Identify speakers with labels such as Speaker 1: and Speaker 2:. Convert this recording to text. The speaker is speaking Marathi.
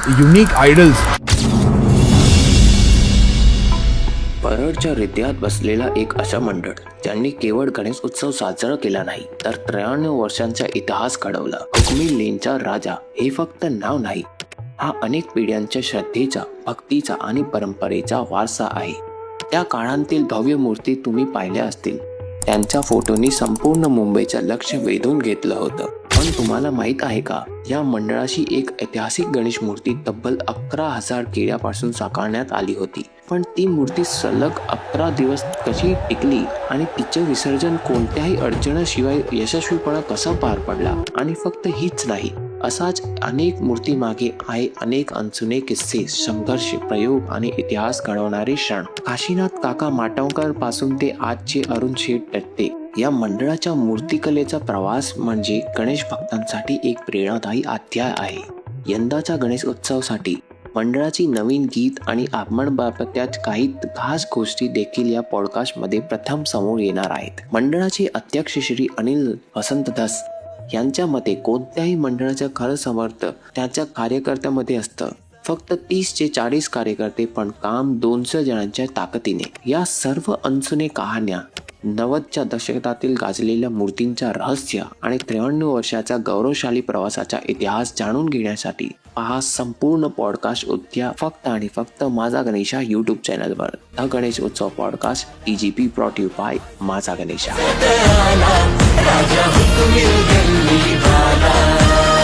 Speaker 1: Unique idols.
Speaker 2: परळच्या रिद्यात बसलेला एक असा मंडळ ज्यांनी केवळ गणेश उत्सव साजरा केला नाही तर 93 वर्षांचा इतिहास घडवला. हुकमी लेनचा राजा हे फक्त नाव नाही, हा अनेक पिढ्यांच्या श्रद्धेचा, भक्तीचा आणि परंपरेचा वारसा आहे. त्या काळातील भव्य मूर्ती तुम्ही पाहिल्या असतील. त्यांच्या फोटोनी संपूर्ण मुंबईचं लक्ष वेधून घेतलं होतं. पण तुम्हाला माहित आहे का, या मंडळाशी एक ऐतिहासिक गणेश मूर्ती तब्बल 11,000 किड्यापासून साकारण्यात आली होती. पण ती मूर्ती सलग 11 दिवस कशी टिकली आणि तिचे विसर्जन कोणत्याही अडचणीशिवाय यशस्वीपणे कसा पार पडला. आणि फक्त हीच नाही, असाच अनेक मूर्तीमागे आहे अनेक अनसुने किस्से, संघर्ष, प्रयोग आणि इतिहास घडवणारे क्षण. काशीनाथ काका माटवकर पासून ते आजचे अरुण शेठ टट्टे या मंडळाच्या मूर्तिकलेचा प्रवास म्हणजे गणेश भक्तांसाठी एक प्रेरणादायी अध्याय आहे. यंदाच्या गणेश उत्सवासाठी मंडळाची नवीन गीत आणि आगमनाबाबतच्या काही खास गोष्टी देखील या पॉडकास्टमध्ये प्रथम समोर येणार आहेत. मंडळाचे अध्यक्ष श्री अनिल वसंत धस यांच्या मते कोणत्याही मंडळाचं खरं समर्थ त्याच्या कार्यकर्त्यामध्ये असतं. फक्त 30 ते 40 कार्यकर्ते, पण काम 200 जणांच्या ताकदीने. या सर्व अनसुने कहाण्या, 90च्या दशकातील गाजलेल्या मूर्तींच्या रहस्य आणि 93 वर्षाचा गौरवशाली प्रवासाचा इतिहास जाणून घेण्यासाठी पहा संपूर्ण पॉडकास्ट उद्या फक्त आणि फक्त माझा गणेशा यूट्यूब चॅनलवर. The Ganesh Utsav podcast TGP brought you by माझा गणेशा.